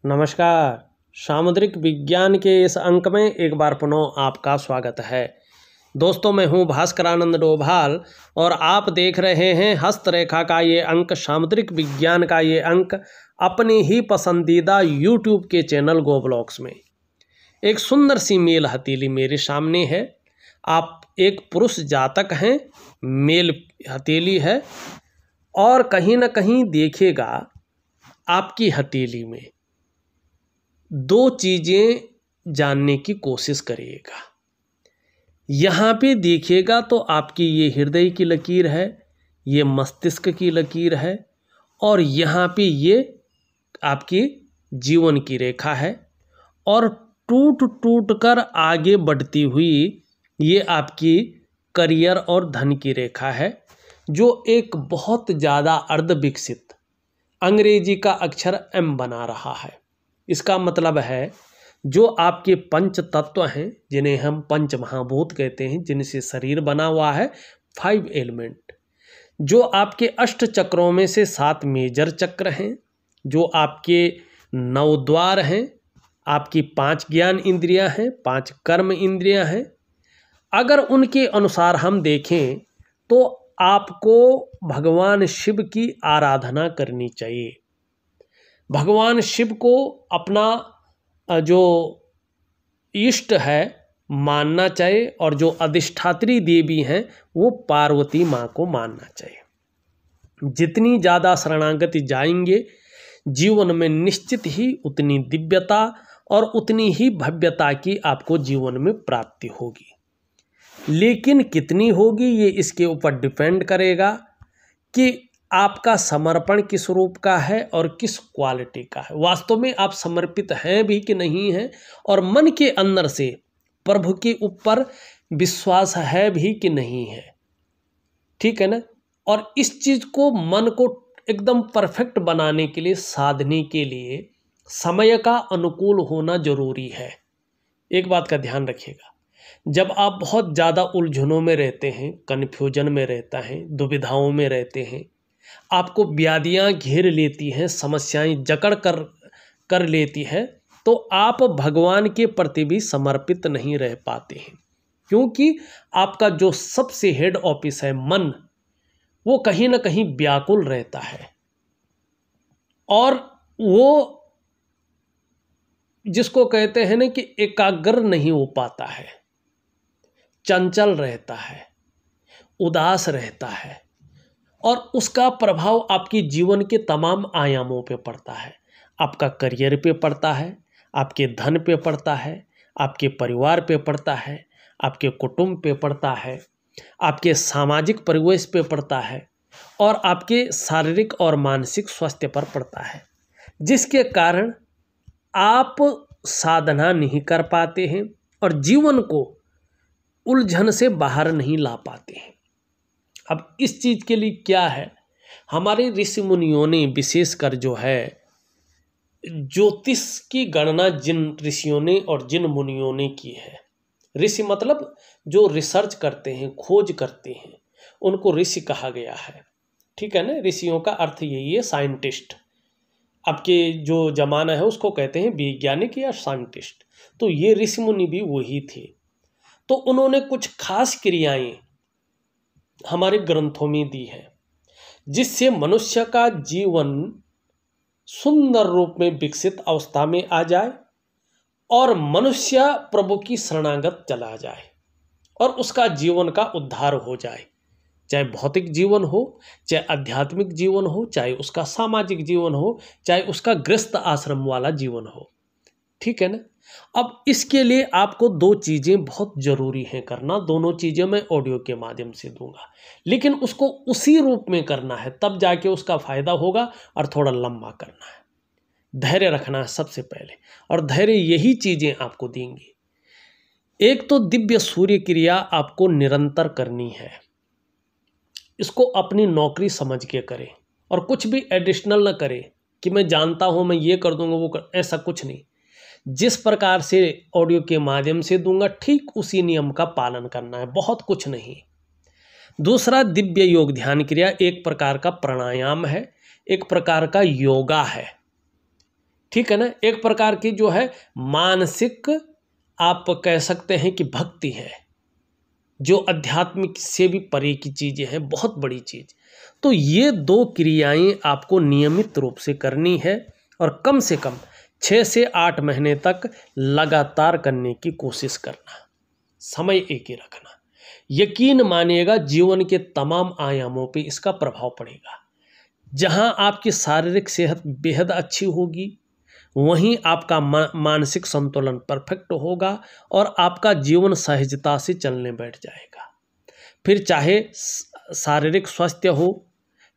नमस्कार। सामुद्रिक विज्ञान के इस अंक में एक बार पुनः आपका स्वागत है। दोस्तों, मैं हूं भास्करानंद डोभाल और आप देख रहे हैं हस्तरेखा का ये अंक, सामुद्रिक विज्ञान का ये अंक अपनी ही पसंदीदा यूट्यूब के चैनल गो ब्लॉग्स में। एक सुंदर सी मेल हथेली मेरे सामने है। आप एक पुरुष जातक हैं, मेल हथेली है और कहीं ना कहीं देखिएगा आपकी हथेली में दो चीज़ें जानने की कोशिश करिएगा। यहाँ पे देखिएगा तो आपकी ये हृदय की लकीर है, ये मस्तिष्क की लकीर है और यहाँ पे ये आपकी जीवन की रेखा है और टूट टूट कर आगे बढ़ती हुई ये आपकी करियर और धन की रेखा है, जो एक बहुत ज़्यादा अर्ध विकसित अंग्रेजी का अक्षर M बना रहा है। इसका मतलब है जो आपके पंच तत्व हैं, जिन्हें हम पंच महाभूत कहते हैं, जिनसे शरीर बना हुआ है, 5 एलिमेंट, जो आपके अष्ट चक्रों में से 7 मेजर चक्र हैं, जो आपके 9 द्वार हैं, आपकी 5 ज्ञान इंद्रियां हैं, 5 कर्म इंद्रियां हैं। अगर उनके अनुसार हम देखें तो आपको भगवान शिव की आराधना करनी चाहिए। भगवान शिव को अपना जो इष्ट है मानना चाहिए और जो अधिष्ठात्री देवी हैं वो पार्वती माँ को मानना चाहिए। जितनी ज़्यादा शरणागति जाएंगे जीवन में निश्चित ही उतनी दिव्यता और उतनी ही भव्यता की आपको जीवन में प्राप्ति होगी। लेकिन कितनी होगी ये इसके ऊपर डिपेंड करेगा कि आपका समर्पण किस रूप का है और किस क्वालिटी का है। वास्तव में आप समर्पित हैं भी कि नहीं हैं और मन के अंदर से प्रभु के ऊपर विश्वास है भी कि नहीं है। ठीक है ना। और इस चीज़ को, मन को एकदम परफेक्ट बनाने के लिए, साधने के लिए समय का अनुकूल होना जरूरी है। एक बात का ध्यान रखिएगा, जब आप बहुत ज़्यादा उलझनों में रहते हैं, कन्फ्यूजन में रहता है, दुविधाओं में रहते हैं, आपको व्याधियां घेर लेती हैं, समस्याएं जकड़ कर लेती हैं, तो आप भगवान के प्रति भी समर्पित नहीं रह पाते हैं। क्योंकि आपका जो सबसे हेड ऑफिस है मन, वो कहीं ना कहीं व्याकुल रहता है और वो जिसको कहते हैं ना कि एकाग्र नहीं हो पाता है, चंचल रहता है, उदास रहता है और उसका प्रभाव आपके जीवन के तमाम आयामों पे पड़ता है। आपका करियर पे पड़ता है, आपके धन पे पड़ता है, आपके परिवार पे पड़ता है, आपके कुटुंब पे पड़ता है, आपके सामाजिक परिवेश पे पड़ता है और आपके शारीरिक और मानसिक स्वास्थ्य पर पड़ता है, जिसके कारण आप साधना नहीं कर पाते हैं और जीवन को उलझन से बाहर नहीं ला पाते हैं। अब इस चीज़ के लिए क्या है, हमारे ऋषि मुनियों ने विशेषकर जो है ज्योतिष की गणना जिन ऋषियों ने और जिन मुनियों ने की है, ऋषि मतलब जो रिसर्च करते हैं, खोज करते हैं, उनको ऋषि कहा गया है। ठीक है ना। ऋषियों का अर्थ यही है साइंटिस्ट। अब के जो जमाना है उसको कहते हैं वैज्ञानिक या साइंटिस्ट। तो ये ऋषि मुनि भी वही थे। तो उन्होंने कुछ खास क्रियाएं हमारे ग्रंथों में दी है, जिससे मनुष्य का जीवन सुंदर रूप में विकसित अवस्था में आ जाए और मनुष्य प्रभु की शरणागत चला जाए और उसका जीवन का उद्धार हो जाए। चाहे भौतिक जीवन हो, चाहे आध्यात्मिक जीवन हो, चाहे उसका सामाजिक जीवन हो, चाहे उसका गृहस्थ आश्रम वाला जीवन हो। ठीक है ना। अब इसके लिए आपको 2 चीज़ें बहुत ज़रूरी हैं करना। दोनों चीज़ें मैं ऑडियो के माध्यम से दूंगा, लेकिन उसको उसी रूप में करना है, तब जाके उसका फ़ायदा होगा और थोड़ा लंबा करना है। धैर्य रखना है सबसे पहले, और धैर्य यही चीज़ें आपको देंगी। एक तो दिव्य सूर्य क्रिया आपको निरंतर करनी है। इसको अपनी नौकरी समझ के करें और कुछ भी एडिशनल न करें कि मैं जानता हूँ मैं ये कर दूंगा वो कर, ऐसा कुछ नहीं। जिस प्रकार से ऑडियो के माध्यम से दूंगा ठीक उसी नियम का पालन करना है, बहुत कुछ नहीं। दूसरा, दिव्य योग ध्यान क्रिया एक प्रकार का प्राणायाम है, एक प्रकार का योगा है। ठीक है ना। एक प्रकार की जो है मानसिक आप कह सकते हैं कि भक्ति है, जो आध्यात्मिक से भी परे की चीज़ें हैं, बहुत बड़ी चीज़। तो ये 2 क्रियाएं आपको नियमित रूप से करनी है और कम से कम 6 से 8 महीने तक लगातार करने की कोशिश करना, समय एक ही रखना। यकीन मानिएगा जीवन के तमाम आयामों पे इसका प्रभाव पड़ेगा। जहां आपकी शारीरिक सेहत बेहद अच्छी होगी, वहीं आपका मानसिक संतुलन परफेक्ट होगा और आपका जीवन सहजता से चलने बैठ जाएगा। फिर चाहे शारीरिक स्वास्थ्य हो,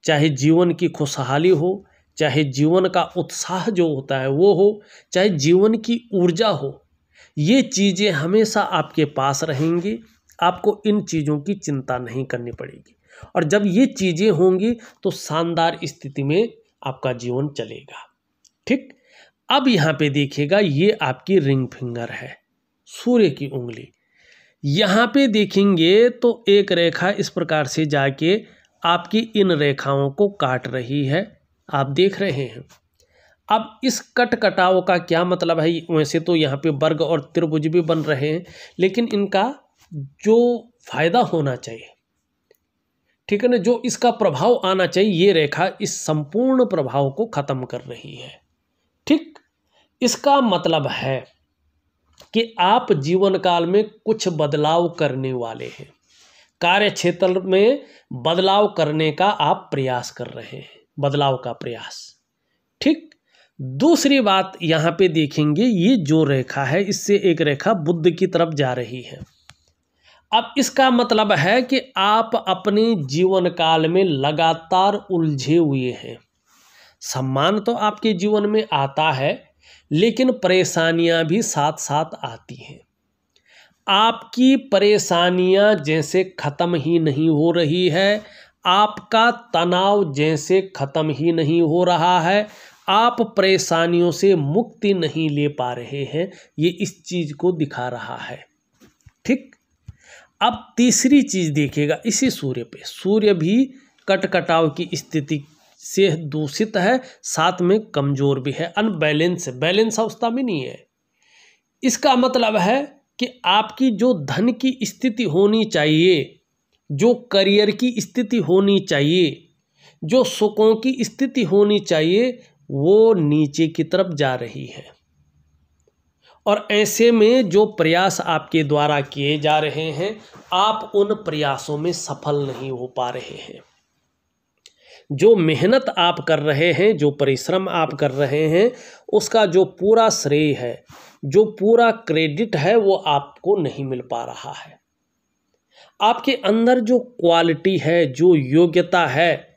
चाहे जीवन की खुशहाली हो, चाहे जीवन का उत्साह जो होता है वो हो, चाहे जीवन की ऊर्जा हो, ये चीज़ें हमेशा आपके पास रहेंगी। आपको इन चीज़ों की चिंता नहीं करनी पड़ेगी और जब ये चीज़ें होंगी तो शानदार स्थिति में आपका जीवन चलेगा। ठीक। अब यहाँ पे देखिएगा, ये आपकी रिंग फिंगर है, सूर्य की उंगली। यहाँ पे देखेंगे तो एक रेखा इस प्रकार से जाके आपकी इन रेखाओं को काट रही है, आप देख रहे हैं। अब इस कट कटाव का क्या मतलब है? वैसे तो यहाँ पे वर्ग और त्रिभुज भी बन रहे हैं, लेकिन इनका जो फायदा होना चाहिए, ठीक है ना, जो इसका प्रभाव आना चाहिए, ये रेखा इस संपूर्ण प्रभाव को खत्म कर रही है। ठीक। इसका मतलब है कि आप जीवन काल में कुछ बदलाव करने वाले हैं, कार्य क्षेत्र में बदलाव करने का आप प्रयास कर रहे हैं, बदलाव का प्रयास। ठीक। दूसरी बात यहाँ पे देखेंगे, ये जो रेखा है इससे एक रेखा बुध की तरफ जा रही है। अब इसका मतलब है कि आप अपने जीवन काल में लगातार उलझे हुए हैं। सम्मान तो आपके जीवन में आता है, लेकिन परेशानियां भी साथ साथ आती हैं। आपकी परेशानियां जैसे खत्म ही नहीं हो रही है, आपका तनाव जैसे खत्म ही नहीं हो रहा है, आप परेशानियों से मुक्ति नहीं ले पा रहे हैं, ये इस चीज को दिखा रहा है। ठीक। अब तीसरी चीज देखिएगा, इसी सूर्य पे, सूर्य भी कटकटाव की स्थिति से दूषित है, साथ में कमजोर भी है, अनबैलेंस, बैलेंस अवस्था में नहीं है। इसका मतलब है कि आपकी जो धन की स्थिति होनी चाहिए, जो करियर की स्थिति होनी चाहिए, जो सुखों की स्थिति होनी चाहिए, वो नीचे की तरफ जा रही है। और ऐसे में जो प्रयास आपके द्वारा किए जा रहे हैं, आप उन प्रयासों में सफल नहीं हो पा रहे हैं। जो मेहनत आप कर रहे हैं, जो परिश्रम आप कर रहे हैं, उसका जो पूरा श्रेय है, जो पूरा क्रेडिट है, वो आपको नहीं मिल पा रहा है। आपके अंदर जो क्वालिटी है, जो योग्यता है,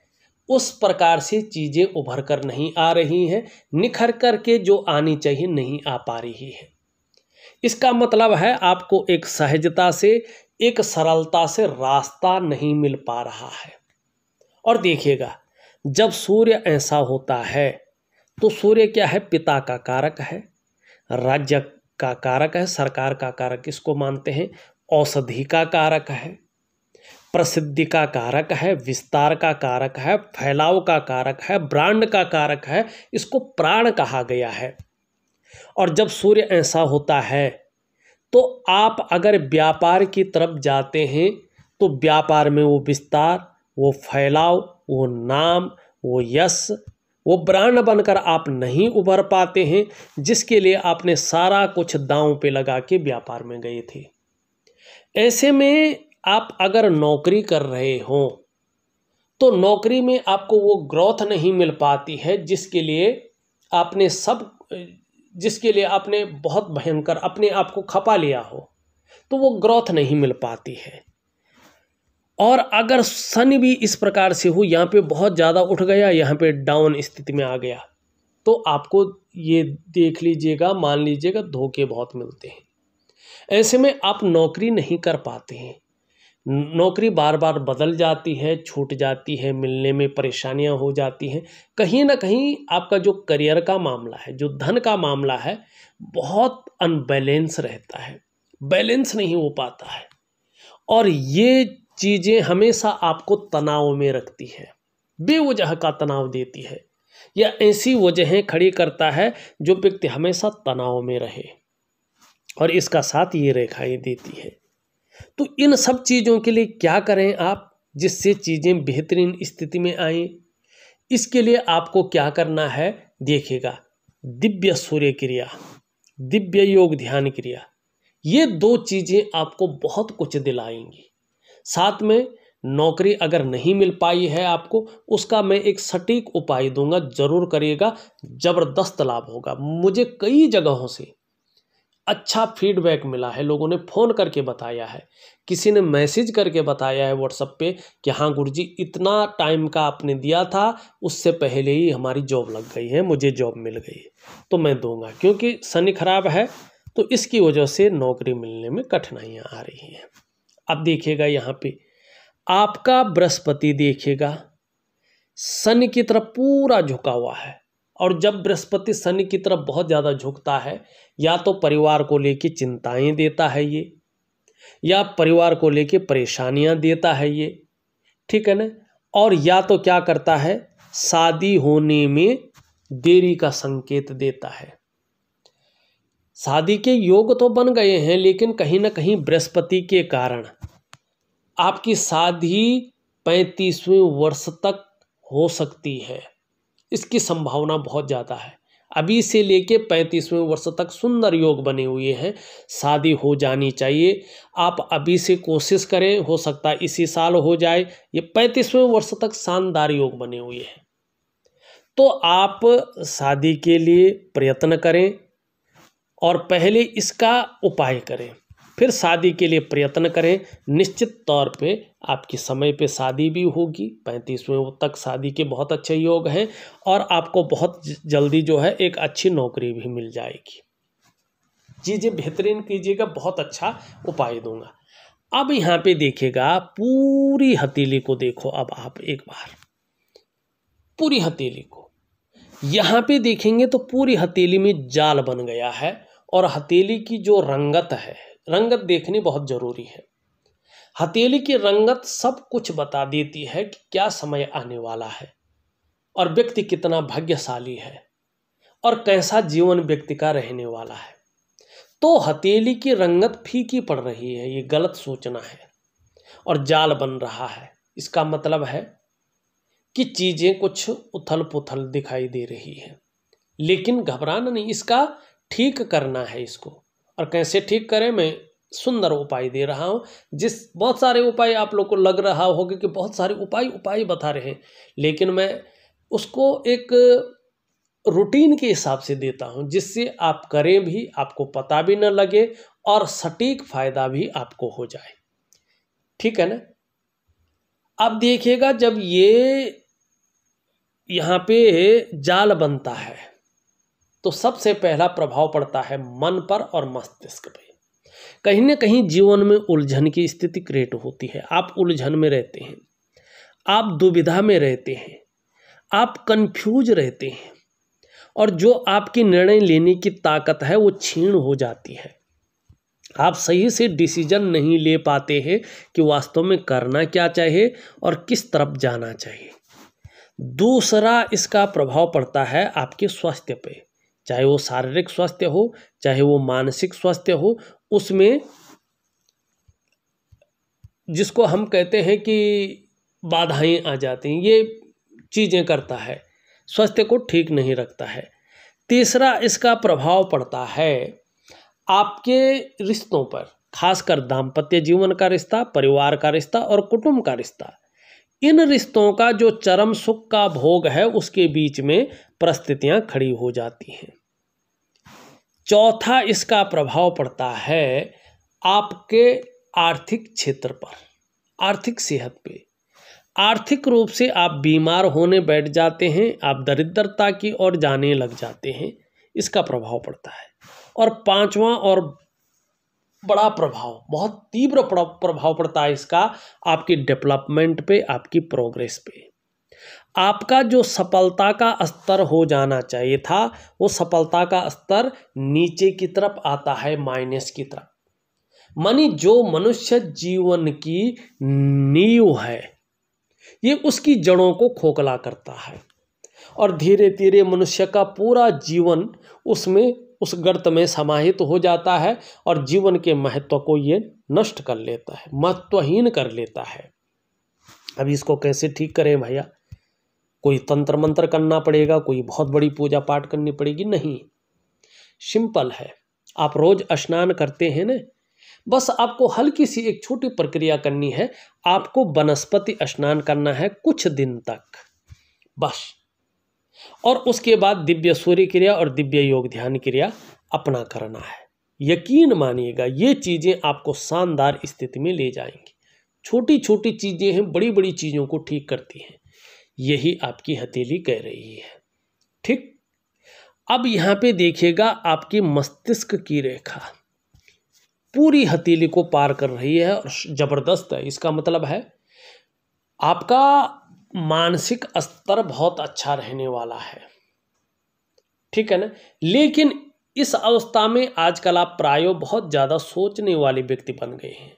उस प्रकार से चीज़ें उभर कर नहीं आ रही हैं, निखर कर के जो आनी चाहिए नहीं आ पा रही है। इसका मतलब है आपको एक सहजता से, एक सरलता से रास्ता नहीं मिल पा रहा है। और देखिएगा, जब सूर्य ऐसा होता है तो सूर्य क्या है? पिता का कारक है, राज्य का कारक है, सरकार का कारक इसको मानते हैं, औषधि का कारक है, प्रसिद्धि का कारक है, विस्तार का कारक है, फैलाव का कारक है, ब्रांड का कारक है, इसको प्राण कहा गया है। और जब सूर्य ऐसा होता है तो आप अगर व्यापार की तरफ जाते हैं तो व्यापार में वो विस्तार, वो फैलाव, वो नाम, वो यश, वो ब्रांड बनकर आप नहीं उभर पाते हैं, जिसके लिए आपने सारा कुछ दांव पे लगा के व्यापार में गए थे। ऐसे में आप अगर नौकरी कर रहे हो तो नौकरी में आपको वो ग्रोथ नहीं मिल पाती है जिसके लिए आपने बहुत भयंकर अपने आप को खपा लिया हो, तो वो ग्रोथ नहीं मिल पाती है। और अगर शनि भी इस प्रकार से हो, यहाँ पे बहुत ज़्यादा उठ गया, यहाँ पे डाउन स्थिति में आ गया, तो आपको ये देख लीजिएगा, मान लीजिएगा, धोखे बहुत मिलते हैं। ऐसे में आप नौकरी नहीं कर पाते हैं, नौकरी बार बार बदल जाती है, छूट जाती है, मिलने में परेशानियां हो जाती हैं। कहीं ना कहीं आपका जो करियर का मामला है, जो धन का मामला है, बहुत अनबैलेंस रहता है, बैलेंस नहीं हो पाता है। और ये चीज़ें हमेशा आपको तनाव में रखती है, बेवजह का तनाव देती है। या ऐसी वजहें खड़ी करता है जो व्यक्ति हमेशा तनाव में रहे, और इसका साथ ये रेखाएं देती है। तो इन सब चीज़ों के लिए क्या करें आप, जिससे चीज़ें बेहतरीन स्थिति में आएँ? इसके लिए आपको क्या करना है, देखिएगा, दिव्य सूर्य क्रिया, दिव्य योग ध्यान क्रिया, ये 2 चीज़ें आपको बहुत कुछ दिलाएंगी। साथ में नौकरी अगर नहीं मिल पाई है आपको, उसका मैं एक सटीक उपाय दूंगा, जरूर करिएगा, ज़बरदस्त लाभ होगा। मुझे कई जगहों से अच्छा फीडबैक मिला है, लोगों ने फ़ोन करके बताया है, किसी ने मैसेज करके बताया है व्हाट्सएप पे कि हाँ गुरुजी, इतना टाइम का आपने दिया था, उससे पहले ही हमारी जॉब लग गई है, मुझे जॉब मिल गई। तो मैं दूंगा, क्योंकि शनि खराब है तो इसकी वजह से नौकरी मिलने में कठिनाइयाँ आ रही हैं। अब देखिएगा यहाँ पे आपका बृहस्पति देखिएगा शनि की तरफ पूरा झुका हुआ है, और जब बृहस्पति शनि की तरफ बहुत ज़्यादा झुकता है, या तो परिवार को लेके चिंताएं देता है ये, या परिवार को लेके परेशानियां देता है ये, ठीक है ना, और या तो क्या करता है, शादी होने में देरी का संकेत देता है। शादी के योग तो बन गए हैं, लेकिन कहीं ना कहीं बृहस्पति के कारण आपकी शादी 35वें वर्ष तक हो सकती है, इसकी संभावना बहुत ज़्यादा है। अभी से लेके 35वें वर्ष तक सुंदर योग बने हुए हैं, शादी हो जानी चाहिए। आप अभी से कोशिश करें, हो सकता है इसी साल हो जाए। ये 35वें वर्ष तक शानदार योग बने हुए हैं, तो आप शादी के लिए प्रयत्न करें और पहले इसका उपाय करें, फिर शादी के लिए प्रयत्न करें। निश्चित तौर पे आपकी समय पे शादी भी होगी, 35वें तक शादी के बहुत अच्छे योग हैं, और आपको बहुत जल्दी जो है एक अच्छी नौकरी भी मिल जाएगी। चीज़ें बेहतरीन कीजिएगा, बहुत अच्छा उपाय दूंगा। अब यहाँ पे देखिएगा पूरी हथेली को देखो, अब आप एक बार पूरी हथेली को यहाँ पे देखेंगे तो पूरी हथेली में जाल बन गया है, और हथेली की जो रंगत है, रंगत देखनी बहुत जरूरी है। हथेली की रंगत सब कुछ बता देती है कि क्या समय आने वाला है, और व्यक्ति कितना भाग्यशाली है, और कैसा जीवन व्यक्ति का रहने वाला है। तो हथेली की रंगत फीकी पड़ रही है, ये गलत सूचना है, और जाल बन रहा है। इसका मतलब है कि चीजें कुछ उथल पुथल दिखाई दे रही है, लेकिन घबराना नहीं, इसका ठीक करना है इसको। और कैसे ठीक करें, मैं सुंदर उपाय दे रहा हूँ। बहुत सारे उपाय आप लोग को लग रहा होगा कि बहुत सारे उपाय बता रहे हैं, लेकिन मैं उसको एक रूटीन के हिसाब से देता हूँ, जिससे आप करें भी, आपको पता भी न लगे, और सटीक फायदा भी आपको हो जाए। ठीक है ना। अब देखिएगा, जब ये यहाँ पे जाल बनता है तो सबसे पहला प्रभाव पड़ता है मन पर और मस्तिष्क पे। कहीं ना कहीं जीवन में उलझन की स्थिति क्रिएट होती है, आप उलझन में रहते हैं, आप दुविधा में रहते हैं, आप कंफ्यूज रहते हैं, और जो आपकी निर्णय लेने की ताकत है वो क्षीण हो जाती है। आप सही से डिसीजन नहीं ले पाते हैं कि वास्तव में करना क्या चाहिए और किस तरफ जाना चाहिए। दूसरा इसका प्रभाव पड़ता है आपके स्वास्थ्य पे, चाहे वो शारीरिक स्वास्थ्य हो, चाहे वो मानसिक स्वास्थ्य हो, उसमें जिसको हम कहते हैं कि बाधाएं आ जाती हैं, ये चीज़ें करता है, स्वास्थ्य को ठीक नहीं रखता है। तीसरा इसका प्रभाव पड़ता है आपके रिश्तों पर, खासकर दाम्पत्य जीवन का रिश्ता, परिवार का रिश्ता और कुटुंब का रिश्ता। इन रिश्तों का जो चरम सुख का भोग है, उसके बीच में परिस्थितियां खड़ी हो जाती हैं। चौथा इसका प्रभाव पड़ता है आपके आर्थिक क्षेत्र पर, आर्थिक सेहत पे। आर्थिक रूप से आप बीमार होने बैठ जाते हैं, आप दरिद्रता की ओर जाने लग जाते हैं, इसका प्रभाव पड़ता है। और पांचवा और बड़ा प्रभाव, बहुत तीव्र प्रभाव पड़ता है इसका आपकी डेवलपमेंट पे, आपकी प्रोग्रेस पे। आपका जो सफलता का स्तर हो जाना चाहिए था, वो सफलता का स्तर नीचे की तरफ आता है, माइनस की तरफ। मानी जो मनुष्य जीवन की नींव है, ये उसकी जड़ों को खोखला करता है। और धीरे धीरे मनुष्य का पूरा जीवन उसमें उस गर्त में समाहित हो जाता है और जीवन के महत्व को ये नष्ट कर लेता है, महत्वहीन कर लेता है। अब इसको कैसे ठीक करें भैया? कोई तंत्र मंत्र करना पड़ेगा, कोई बहुत बड़ी पूजा पाठ करनी पड़ेगी? नहीं, सिंपल है। आप रोज स्नान करते हैं ना, बस आपको हल्की सी एक छोटी प्रक्रिया करनी है। आपको वनस्पति स्नान करना है कुछ दिन तक बस, और उसके बाद दिव्य सूर्य क्रिया और दिव्य योग ध्यान क्रिया अपना करना है। यकीन मानिएगा ये चीज़ें आपको शानदार स्थिति में ले जाएंगी। छोटी छोटी चीज़ें हैं, बड़ी बड़ी चीज़ों को ठीक करती हैं। यही आपकी हथेली कह रही है। ठीक, अब यहाँ पे देखिएगा आपकी मस्तिष्क की रेखा पूरी हथेली को पार कर रही है और जबरदस्त है। इसका मतलब है आपका मानसिक स्तर बहुत अच्छा रहने वाला है, ठीक है ना। लेकिन इस अवस्था में आजकल आप प्रायों बहुत ज़्यादा सोचने वाले व्यक्ति बन गए हैं।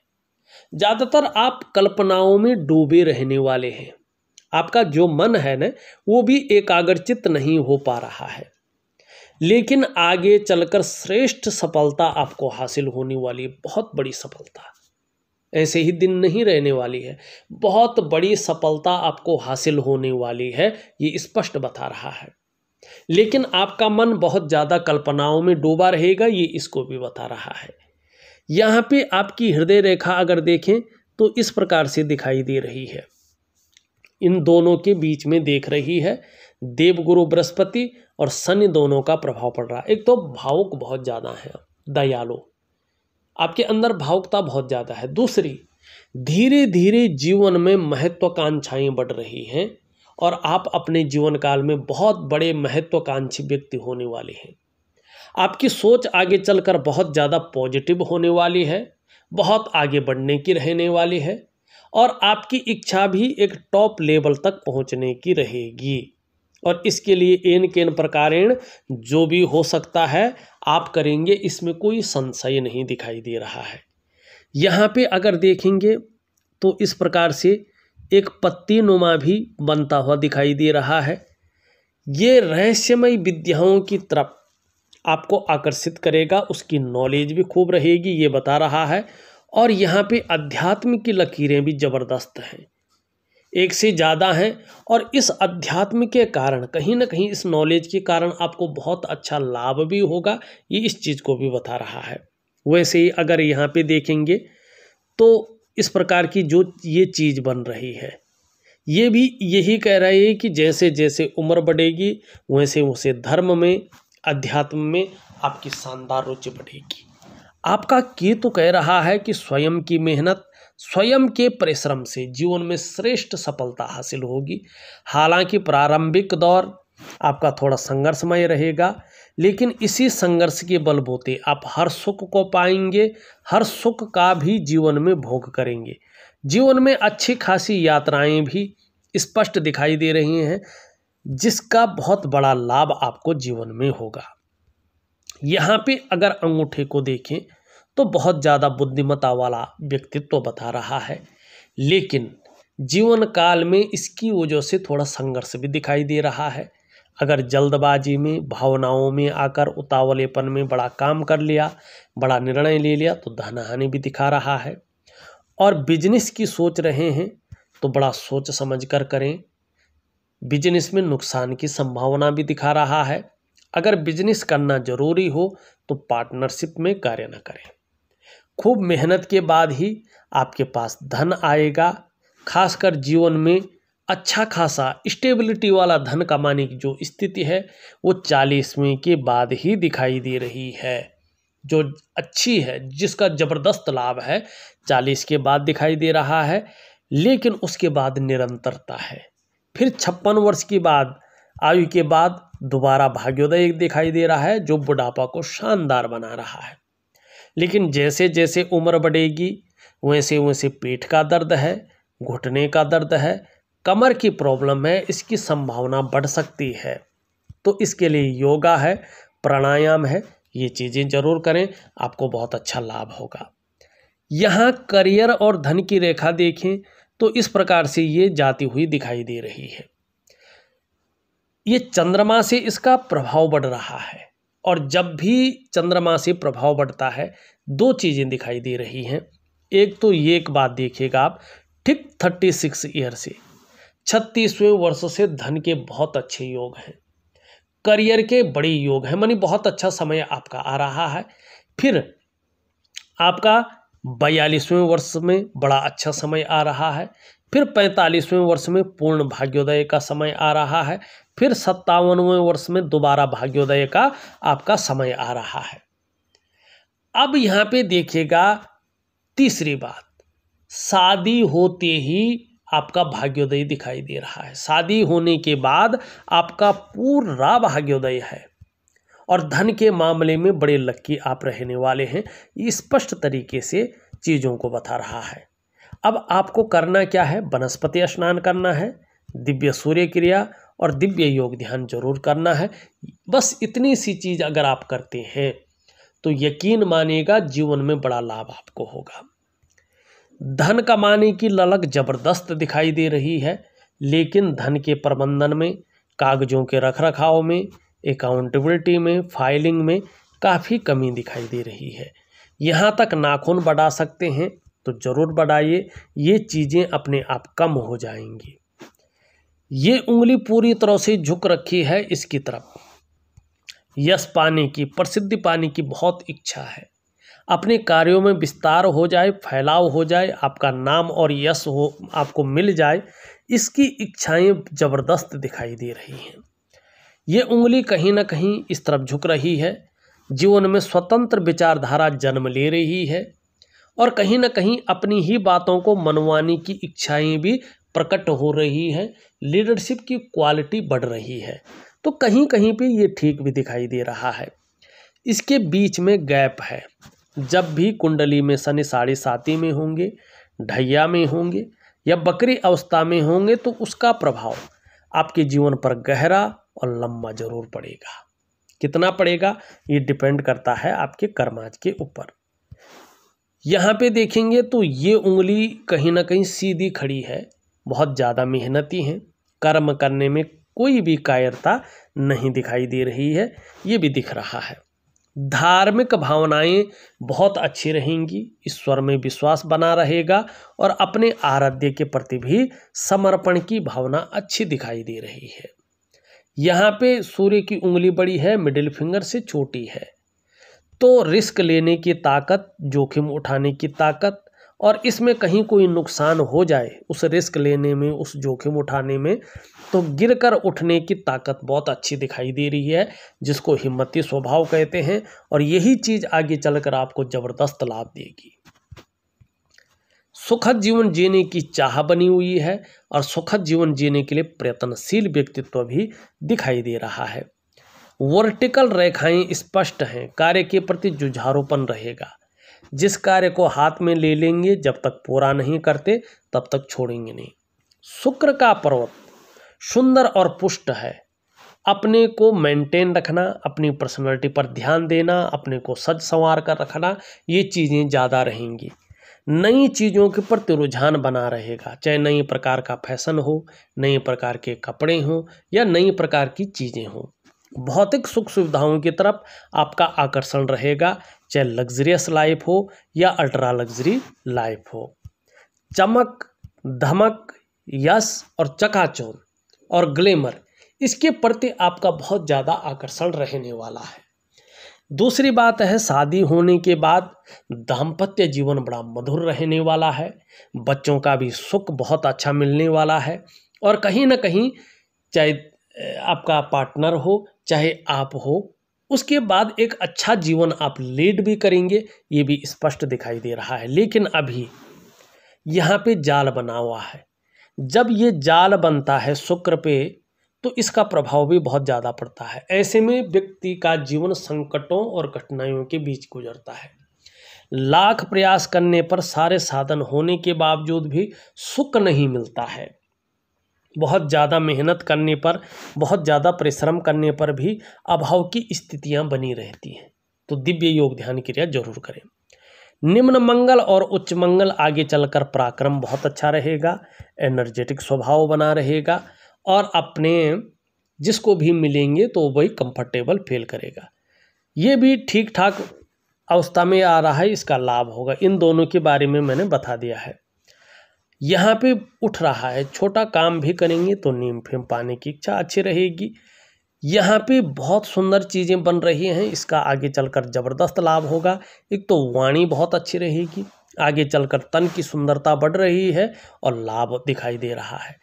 ज़्यादातर आप कल्पनाओं में डूबे रहने वाले हैं। आपका जो मन है ना वो भी एकाग्रचित नहीं हो पा रहा है। लेकिन आगे चलकर श्रेष्ठ सफलता आपको हासिल होने वाली, बहुत बड़ी सफलता। ऐसे ही दिन नहीं रहने वाली है, बहुत बड़ी सफलता आपको हासिल होने वाली है, ये स्पष्ट बता रहा है। लेकिन आपका मन बहुत ज़्यादा कल्पनाओं में डूबा रहेगा, ये इसको भी बता रहा है। यहाँ पे आपकी हृदय रेखा अगर देखें तो इस प्रकार से दिखाई दे रही है। इन दोनों के बीच में देख रही है देवगुरु बृहस्पति और शनि दोनों का प्रभाव पड़ रहा है। एक तो भावुक बहुत ज़्यादा है, दयालु, आपके अंदर भावुकता बहुत ज़्यादा है। दूसरी, धीरे धीरे जीवन में महत्वाकांक्षाएं बढ़ रही हैं और आप अपने जीवन काल में बहुत बड़े महत्वाकांक्षी व्यक्ति होने वाले हैं। आपकी सोच आगे चलकर बहुत ज़्यादा पॉजिटिव होने वाली है, बहुत आगे बढ़ने की रहने वाली है और आपकी इच्छा भी एक टॉप लेवल तक पहुंचने की रहेगी। और इसके लिए एन केन प्रकारेण जो भी हो सकता है आप करेंगे, इसमें कोई संशय नहीं दिखाई दे रहा है। यहाँ पे अगर देखेंगे तो इस प्रकार से एक पत्ती नुमा भी बनता हुआ दिखाई दे रहा है। ये रहस्यमय विद्याओं की तरफ आपको आकर्षित करेगा, उसकी नॉलेज भी खूब रहेगी, ये बता रहा है। और यहाँ पे अध्यात्म की लकीरें भी ज़बरदस्त हैं, एक से ज़्यादा हैं। और इस अध्यात्म के कारण कहीं ना कहीं इस नॉलेज के कारण आपको बहुत अच्छा लाभ भी होगा, ये इस चीज़ को भी बता रहा है। वैसे ही अगर यहाँ पे देखेंगे तो इस प्रकार की जो ये चीज़ बन रही है, ये भी यही कह रही है कि जैसे जैसे उम्र बढ़ेगी वैसे वैसे धर्म में, अध्यात्म में आपकी शानदार रुचि बढ़ेगी। आपका केतु कह रहा है कि स्वयं की मेहनत, स्वयं के परिश्रम से जीवन में श्रेष्ठ सफलता हासिल होगी। हालांकि प्रारंभिक दौर आपका थोड़ा संघर्षमय रहेगा, लेकिन इसी संघर्ष के बलबूते आप हर सुख को पाएंगे, हर सुख का भी जीवन में भोग करेंगे। जीवन में अच्छी खासी यात्राएं भी स्पष्ट दिखाई दे रही हैं, जिसका बहुत बड़ा लाभ आपको जीवन में होगा। यहाँ पे अगर अंगूठे को देखें तो बहुत ज़्यादा बुद्धिमत्ता वाला व्यक्तित्व बता रहा है, लेकिन जीवन काल में इसकी वजह से थोड़ा संघर्ष भी दिखाई दे रहा है। अगर जल्दबाजी में, भावनाओं में आकर, उतावलेपन में बड़ा काम कर लिया, बड़ा निर्णय ले लिया तो धनहानि भी दिखा रहा है। और बिजनेस की सोच रहे हैं तो बड़ा सोच समझ कर करें, बिजनेस में नुकसान की संभावना भी दिखा रहा है। अगर बिजनेस करना जरूरी हो तो पार्टनरशिप में कार्य न करें। खूब मेहनत के बाद ही आपके पास धन आएगा। खासकर जीवन में अच्छा खासा स्टेबिलिटी वाला धन कमाने की जो स्थिति है वो 40वें के बाद ही दिखाई दे रही है, जो अच्छी है, जिसका ज़बरदस्त लाभ है 40 के बाद दिखाई दे रहा है। लेकिन उसके बाद निरंतरता है। फिर 56 वर्ष की बाद आयु के बाद दोबारा भाग्योदय दिखाई दे रहा है, जो बुढ़ापा को शानदार बना रहा है। लेकिन जैसे जैसे उम्र बढ़ेगी वैसे वैसे पेट का दर्द है, घुटने का दर्द है, कमर की प्रॉब्लम है, इसकी संभावना बढ़ सकती है। तो इसके लिए योगा है, प्राणायाम है, ये चीज़ें जरूर करें, आपको बहुत अच्छा लाभ होगा। यहाँ करियर और धन की रेखा देखें तो इस प्रकार से ये जाती हुई दिखाई दे रही है। ये चंद्रमा से इसका प्रभाव बढ़ रहा है, और जब भी चंद्रमा से प्रभाव बढ़ता है दो चीज़ें दिखाई दे रही हैं। एक तो ये एक बात देखिएगा आप, ठीक 36 ईयर से 36वें वर्ष से धन के बहुत अच्छे योग हैं, करियर के बड़े योग हैं, मानी बहुत अच्छा समय आपका आ रहा है। फिर आपका 42वें वर्ष में बड़ा अच्छा समय आ रहा है, फिर 45वें वर्ष में पूर्ण भाग्योदय का समय आ रहा है, फिर 57वें वर्ष में दोबारा भाग्योदय का आपका समय आ रहा है। अब यहाँ पे देखिएगा तीसरी बात, शादी होते ही आपका भाग्योदय दिखाई दे रहा है। शादी होने के बाद आपका पूरा भाग्योदय है, और धन के मामले में बड़े लक्की आप रहने वाले हैं। ये स्पष्ट तरीके से चीज़ों को बता रहा है। अब आपको करना क्या है, वनस्पति स्नान करना है, दिव्य सूर्य क्रिया और दिव्य योग ध्यान जरूर करना है। बस इतनी सी चीज़ अगर आप करते हैं तो यकीन मानिएगा जीवन में बड़ा लाभ आपको होगा। धन कमाने की ललक जबरदस्त दिखाई दे रही है, लेकिन धन के प्रबंधन में, कागजों के रखरखाव में, अकाउंटेबिलिटी में, फाइलिंग में काफ़ी कमी दिखाई दे रही है। यहाँ तक नाखून बढ़ा सकते हैं तो ज़रूर बढ़ाइए, ये चीज़ें अपने आप कम हो जाएंगी। ये उंगली पूरी तरह से झुक रखी है इसकी तरफ। यश पाने की, प्रसिद्धि पाने की बहुत इच्छा है, अपने कार्यों में विस्तार हो जाए, फैलाव हो जाए, आपका नाम और यश हो आपको मिल जाए, इसकी इच्छाएं ज़बरदस्त दिखाई दे रही हैं। ये उंगली कहीं ना कहीं इस तरफ झुक रही है, जीवन में स्वतंत्र विचारधारा जन्म ले रही है, और कहीं ना कहीं अपनी ही बातों को मनवाने की इच्छाएं भी प्रकट हो रही हैं, लीडरशिप की क्वालिटी बढ़ रही है। तो कहीं कहीं पे ये ठीक भी दिखाई दे रहा है। इसके बीच में गैप है, जब भी कुंडली में शनि 7.5 में होंगे, ढैया में होंगे या बकरी अवस्था में होंगे तो उसका प्रभाव आपके जीवन पर गहरा और लंबा जरूर पड़ेगा। कितना पड़ेगा ये डिपेंड करता है आपके कर्माज के ऊपर। यहाँ पे देखेंगे तो ये उंगली कहीं ना कहीं सीधी खड़ी है, बहुत ज़्यादा मेहनती हैं, कर्म करने में कोई भी कायरता नहीं दिखाई दे रही है, ये भी दिख रहा है। धार्मिक भावनाएं बहुत अच्छी रहेंगी, ईश्वर में विश्वास बना रहेगा, और अपने आराध्य के प्रति भी समर्पण की भावना अच्छी दिखाई दे रही है। यहाँ पे सूर्य की उंगली बड़ी है, मिडिल फिंगर से छोटी है, तो रिस्क लेने की ताकत, जोखिम उठाने की ताकत, और इसमें कहीं कोई नुकसान हो जाए उस रिस्क लेने में, उस जोखिम उठाने में, तो गिरकर उठने की ताकत बहुत अच्छी दिखाई दे रही है, जिसको हिम्मती स्वभाव कहते हैं, और यही चीज़ आगे चलकर आपको ज़बरदस्त लाभ देगी। सुखद जीवन जीने की चाह बनी हुई है, और सुखद जीवन जीने के लिए प्रयत्नशील व्यक्तित्व भी दिखाई दे रहा है। वर्टिकल रेखाएं स्पष्ट हैं, कार्य के प्रति जुझारूपन रहेगा। जिस कार्य को हाथ में ले लेंगे, जब तक पूरा नहीं करते तब तक छोड़ेंगे नहीं। शुक्र का पर्वत सुंदर और पुष्ट है। अपने को मेंटेन रखना, अपनी पर्सनालिटी पर ध्यान देना, अपने को सज संवार कर रखना, ये चीज़ें ज़्यादा रहेंगी। नई चीज़ों के प्रति रुझान बना रहेगा, चाहे नई प्रकार का फैशन हो, नए प्रकार के कपड़े हों या नई प्रकार की चीज़ें हों। भौतिक सुख सुविधाओं की तरफ आपका आकर्षण रहेगा, चाहे लग्जरियस लाइफ हो या अल्ट्रा लग्जरी लाइफ हो। चमक, धमक, यश और चकाचौंध और ग्लैमर, इसके प्रति आपका बहुत ज़्यादा आकर्षण रहने वाला है। दूसरी बात है, शादी होने के बाद दाम्पत्य जीवन बड़ा मधुर रहने वाला है, बच्चों का भी सुख बहुत अच्छा मिलने वाला है, और कहीं ना कहीं चाहे आपका पार्टनर हो चाहे आप हो, उसके बाद एक अच्छा जीवन आप लीड भी करेंगे, ये भी स्पष्ट दिखाई दे रहा है। लेकिन अभी यहाँ पे जाल बना हुआ है, जब ये जाल बनता है शुक्र पे तो इसका प्रभाव भी बहुत ज़्यादा पड़ता है। ऐसे में व्यक्ति का जीवन संकटों और कठिनाइयों के बीच गुजरता है। लाख प्रयास करने पर, सारे साधन होने के बावजूद भी सुख नहीं मिलता है। बहुत ज़्यादा मेहनत करने पर, बहुत ज़्यादा परिश्रम करने पर भी अभाव की स्थितियां बनी रहती हैं। तो दिव्य योग ध्यान क्रिया जरूर करें। निम्न मंगल और उच्च मंगल आगे चलकर पराक्रम बहुत अच्छा रहेगा, एनर्जेटिक स्वभाव बना रहेगा, और अपने जिसको भी मिलेंगे तो वही कंफर्टेबल फील करेगा। ये भी ठीक ठाक अवस्था में आ रहा है, इसका लाभ होगा। इन दोनों के बारे में मैंने बता दिया है। यहाँ पे उठ रहा है, छोटा काम भी करेंगे तो नीम फेम पाने की इच्छा अच्छी रहेगी। यहाँ पे बहुत सुंदर चीज़ें बन रही हैं, इसका आगे चलकर ज़बरदस्त लाभ होगा। एक तो वाणी बहुत अच्छी रहेगी, आगे चलकर तन की सुंदरता बढ़ रही है और लाभ दिखाई दे रहा है।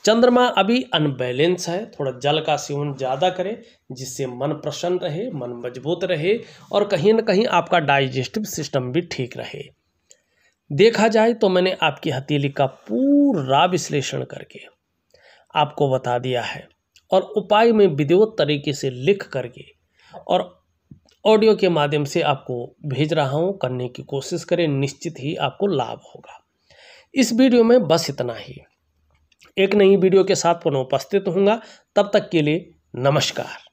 चंद्रमा अभी अनबैलेंस है, थोड़ा जल का सेवन ज़्यादा करें जिससे मन प्रसन्न रहे, मन मजबूत रहे और कहीं ना कहीं आपका डाइजेस्टिव सिस्टम भी ठीक रहे। देखा जाए तो मैंने आपकी हथेली का पूरा विश्लेषण करके आपको बता दिया है और उपाय में विधिवत तरीके से लिख करके और ऑडियो के माध्यम से आपको भेज रहा हूँ। करने की कोशिश करें, निश्चित ही आपको लाभ होगा। इस वीडियो में बस इतना ही। एक नई वीडियो के साथ पुनः उपस्थित होऊंगा, तब तक के लिए नमस्कार।